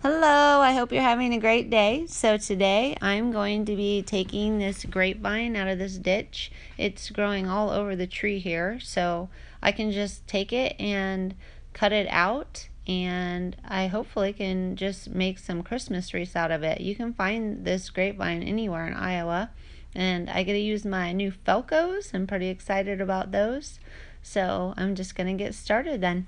Hello, I hope you're having a great day. So today I'm going to be taking this grapevine out of this ditch. It's growing all over the tree here, so I can just take it and cut it out, and I hopefully can just make some Christmas wreaths out of it. You can find this grapevine anywhere in Iowa, and I get to use my new Felcos. I'm pretty excited about those. So I'm just going to get started then.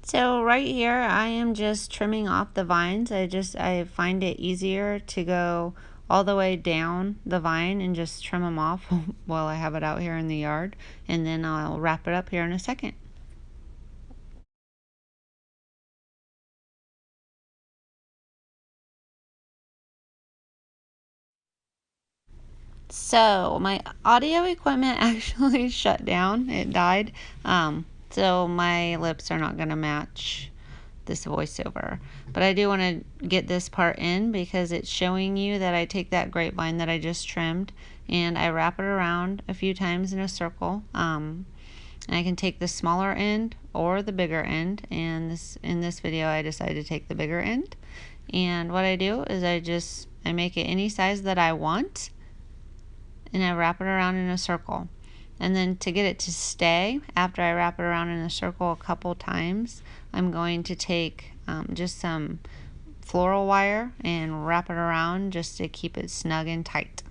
So right here I am just trimming off the vines. I find it easier to go all the way down the vine and just trim them off while I have it out here in the yard, and then I'll wrap it up here in a second. So my audio equipment actually shut down. It died. So my lips are not going to match this voiceover. But I do want to get this part in because it's showing you that I take that grapevine that I just trimmed and I wrap it around a few times in a circle. And I can take the smaller end or the bigger end. And in this video, I decided to take the bigger end. And what I do is I make it any size that I want, and I wrap it around in a circle. And then to get it to stay, after I wrap it around in a circle a couple times, I'm going to take just some floral wire and wrap it around just to keep it snug and tight.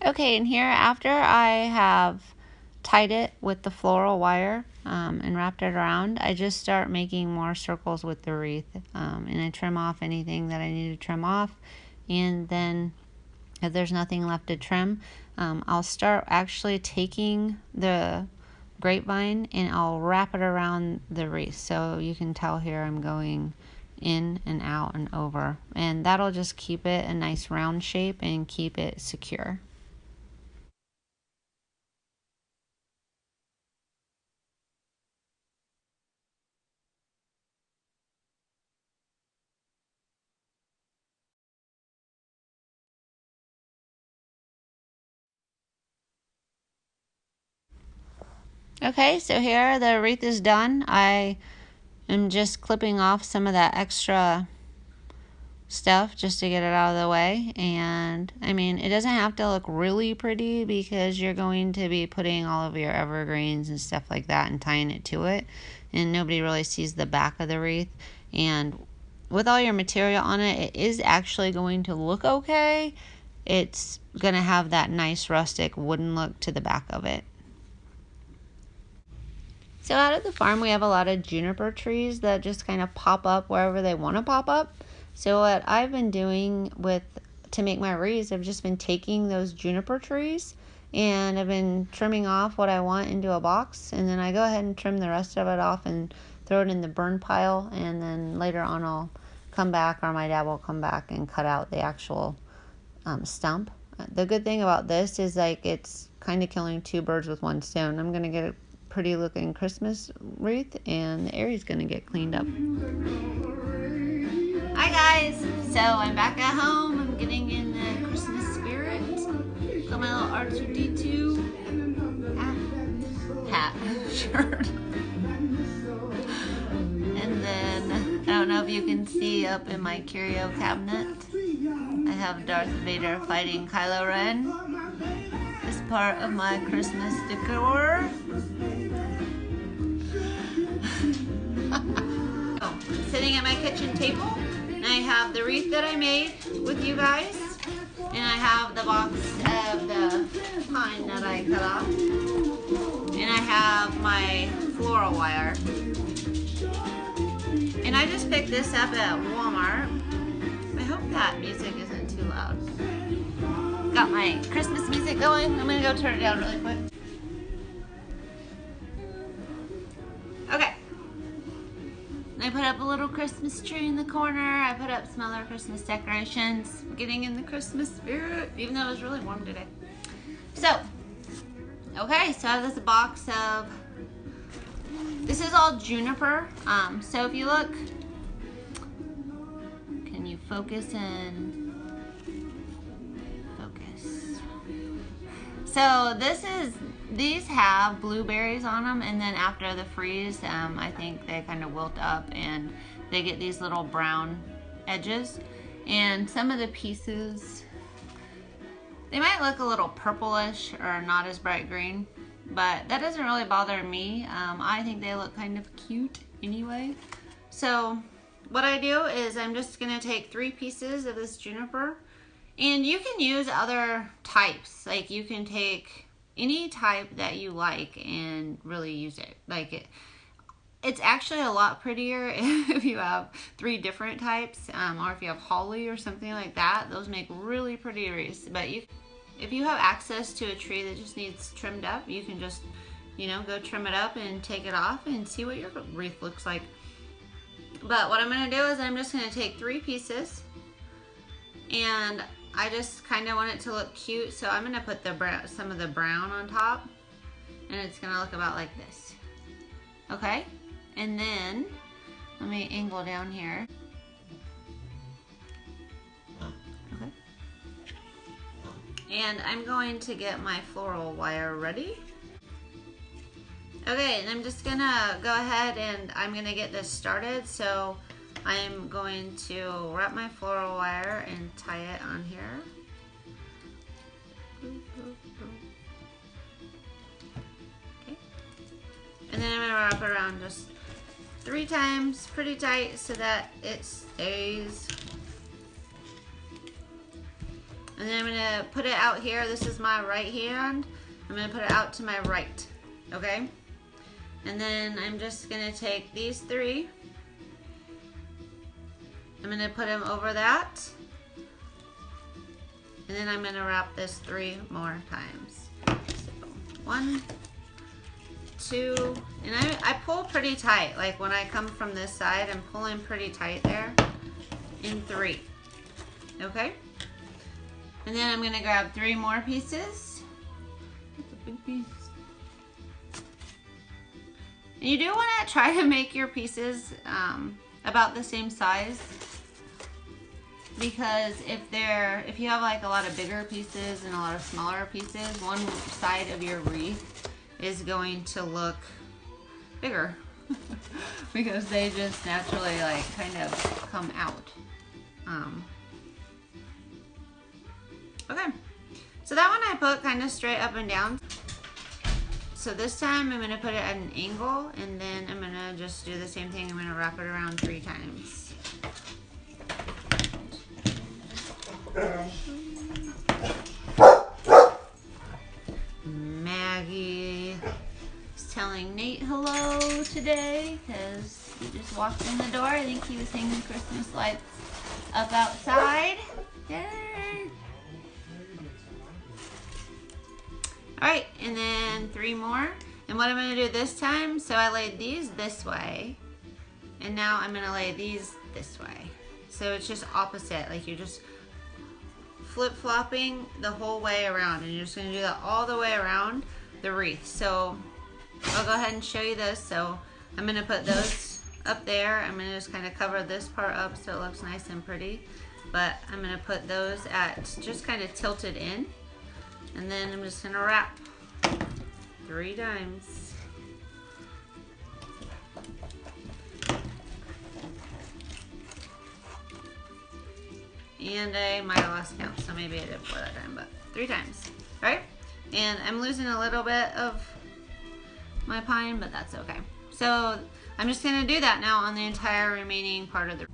Okay, and here after I have tied it with the floral wire and wrapped it around, I just start making more circles with the wreath, and I trim off anything that I need to trim off, and then if there's nothing left to trim, I'll start actually taking the grapevine and I'll wrap it around the wreath. So you can tell here I'm going in and out and over, and that'll just keep it a nice round shape and keep it secure. Okay, so here the wreath is done. I am just clipping off some of that extra stuff just to get it out of the way. And I mean, it doesn't have to look really pretty because you're going to be putting all of your evergreens and stuff like that and tying it to it, and nobody really sees the back of the wreath. And with all your material on it, it is actually going to look okay. It's going to have that nice rustic wooden look to the back of it. So out at the farm, we have a lot of juniper trees that just kind of pop up wherever they want to pop up. So what I've been doing to make my wreaths, I've just been taking those juniper trees and I've been trimming off what I want into a box, and then I go ahead and trim the rest of it off and throw it in the burn pile, and then later on I'll come back, or my dad will come back and cut out the actual stump. The good thing about this is like it's kind of killing two birds with one stone. I'm gonna get a pretty looking Christmas wreath, and the area's gonna get cleaned up. Hi guys, so I'm back at home. I'm getting in the Christmas spirit. Got my little R2D2 hat shirt. And then, I don't know if you can see up in my curio cabinet, I have Darth Vader fighting Kylo Ren. It's part of my Christmas decor. Sitting at my kitchen table, and I have the wreath that I made with you guys, and I have the box of the pine that I cut off, and I have my floral wire. And I just picked this up at Walmart. I hope that music isn't too loud. Got my Christmas music going. I'm gonna go turn it down really quick. Okay. I put up a little Christmas tree in the corner. I put up some other Christmas decorations. I'm getting in the Christmas spirit, even though it was really warm today. So, okay, so I have this box of, this is all juniper. So if you look, can you focus and focus? So these have blueberries on them, and then after the freeze, I think they kind of wilt up and they get these little brown edges. And some of the pieces, they might look a little purplish or not as bright green, but that doesn't really bother me. I think they look kind of cute anyway. So what I do is I'm just gonna take 3 pieces of this juniper, and you can use other types. Like you can take any type that you like and really use it. Like it's actually a lot prettier if you have 3 different types, or if you have holly or something like that. Those make really pretty wreaths. But if you have access to a tree that just needs trimmed up, you can just, you know, go trim it up and take it off and see what your wreath looks like. But what I'm going to do is I'm just going to take 3 pieces, and I just kind of want it to look cute, so I'm going to put some of the brown on top, and it's going to look about like this. Okay? And then, let me angle down here. Okay. And I'm going to get my floral wire ready. Okay, and I'm just gonna go ahead and I'm gonna get this started. So I'm going to wrap my floral wire and tie it on here. Okay. And then I'm gonna wrap it around just 3 times, pretty tight, so that it stays. And then I'm gonna put it out here. This is my right hand. I'm gonna put it out to my right, okay? And then I'm just gonna take these 3. I'm gonna put them over that. And then I'm gonna wrap this 3 more times. So 1, 2, and I pull pretty tight. Like when I come from this side, I'm pulling pretty tight there. In 3, okay? And then I'm gonna grab 3 more pieces. That's a big piece. And you do want to try to make your pieces about the same size, because if you have like a lot of bigger pieces and a lot of smaller pieces, one side of your wreath is going to look bigger because they just naturally like kind of come out. Okay, so that one I put kind of straight up and down. So this time I'm going to put it at an angle, and then I'm going to just do the same thing. I'm going to wrap it around 3 times. Maggie is telling Nate hello today because he just walked in the door. I think he was hanging Christmas lights up outside. Yay! Alright, and then 3 more. And what I'm going to do this time, so I laid these this way, and now I'm going to lay these this way. So it's just opposite, like you just flip-flopping the whole way around, and you're just going to do that all the way around the wreath. So I'll go ahead and show you this. So I'm going to put those up there. I'm going to just kind of cover this part up so it looks nice and pretty, but I'm going to put those at just kind of tilted in, and then I'm just going to wrap 3 times. And I might have lost count, so maybe I did 4 that time, but 3 times, right? And I'm losing a little bit of my pine, but that's okay. So I'm just gonna do that now on the entire remaining part of the.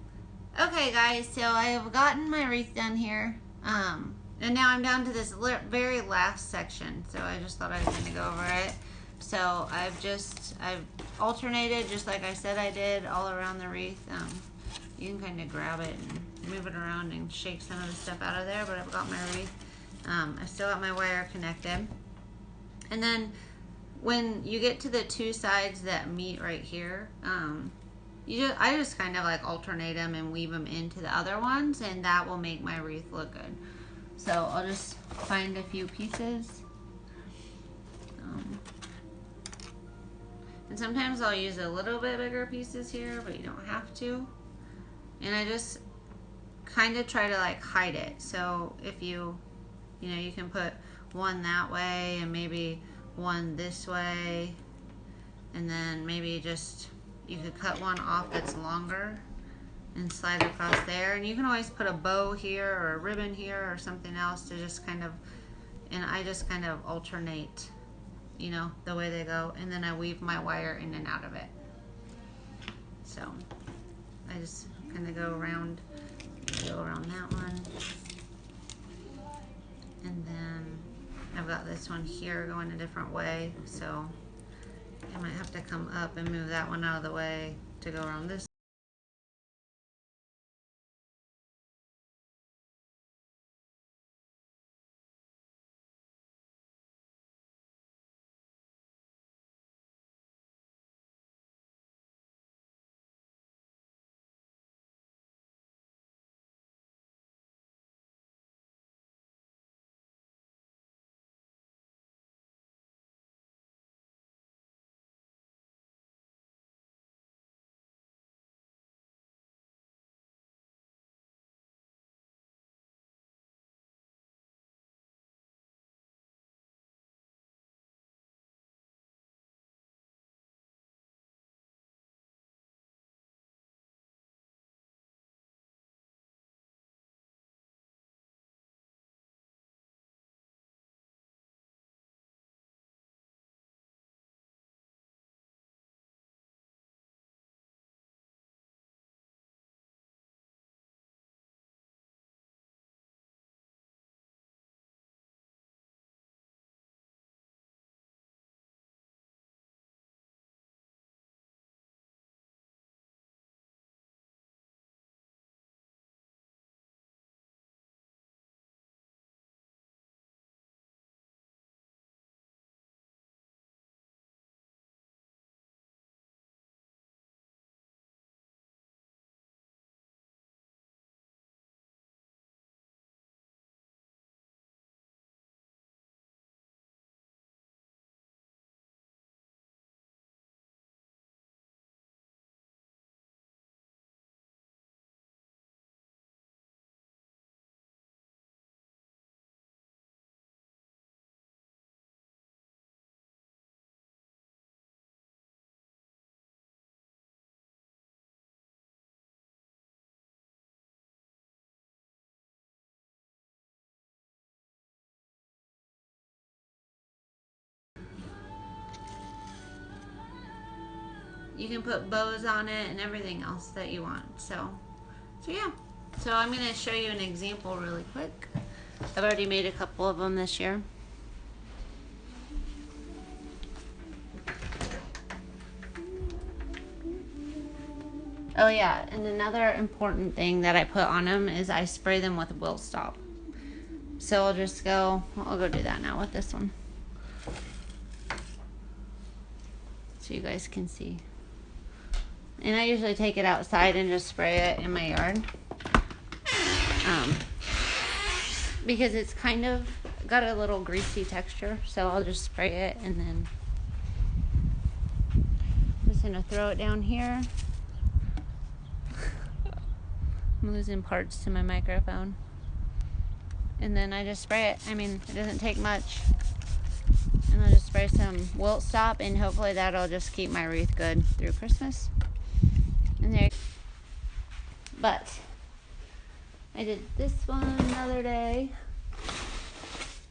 Okay guys, so I have gotten my wreath done here. And now I'm down to this very last section, so I just thought I'd kind of go over it. So I've alternated, just like I said I did, all around the wreath. You can kind of grab it and move it around and shake some of the stuff out of there, but I've got my wreath. I still got my wire connected. And then when you get to the 2 sides that meet right here, I just kind of like alternate them and weave them into the other ones, and that will make my wreath look good. So I'll just find a few pieces. And sometimes I'll use a little bit bigger pieces here, but you don't have to. And I just kind of try to like hide it. So if you can put one that way and maybe one this way, and then maybe just you could cut one off that's longer and slide it across there. And you can always put a bow here or a ribbon here or something else to just kind of, and I just kind of alternate, the way they go, and then I weave my wire in and out of it. So I just kind of go around that one, and then I've got this one here going a different way, so I might have to come up and move that one out of the way to go around this. You can put bows on it and everything else that you want. So yeah. So I'm going to show you an example really quick. I've already made a couple of them this year. Oh yeah, and another important thing that I put on them is I spray them with Will Stop. So I'll go do that now with this one, so you guys can see. And I usually take it outside and just spray it in my yard. because it's kind of got a little greasy texture, so I'll just spray it and then I'm just gonna throw it down here. I'm losing parts to my microphone. And then I just spray it. I mean, it doesn't take much. And I'll just spray some wilt stop, and hopefully that'll just keep my wreath good through Christmas. And there. But I did this one the other day,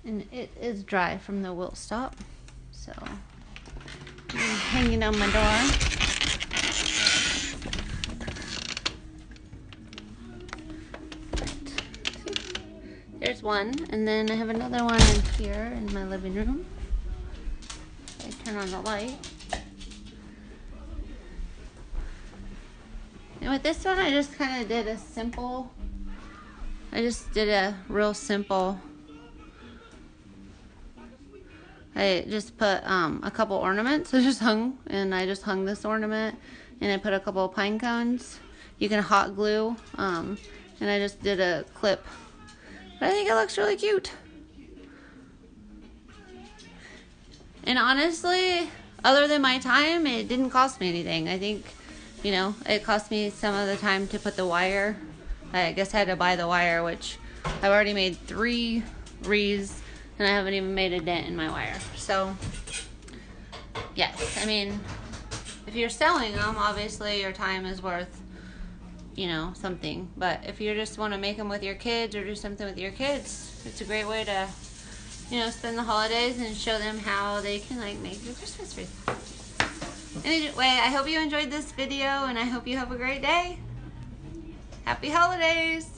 and it is dry from the wilt stop. So I'm hanging on my door. There's one, and then I have another one in here in my living room. I turn on the light. And with this one, I just kind of did a simple, real simple, I just put a couple ornaments. I just hung this ornament, and I put a couple of pine cones. You can hot glue, and I just did a clip. But I think it looks really cute. And honestly, other than my time, it didn't cost me anything. I think, you know, it cost me some of the time to put the wire. I guess I had to buy the wire, which I've already made 3 wreaths, and I haven't even made a dent in my wire. So, yes, I mean, if you're selling them, obviously your time is worth, you know, something. But if you just want to make them with your kids or do something with your kids, it's a great way to, you know, spend the holidays and show them how they can, like, make your Christmas wreath. Anyway, I hope you enjoyed this video, and I hope you have a great day. Happy holidays!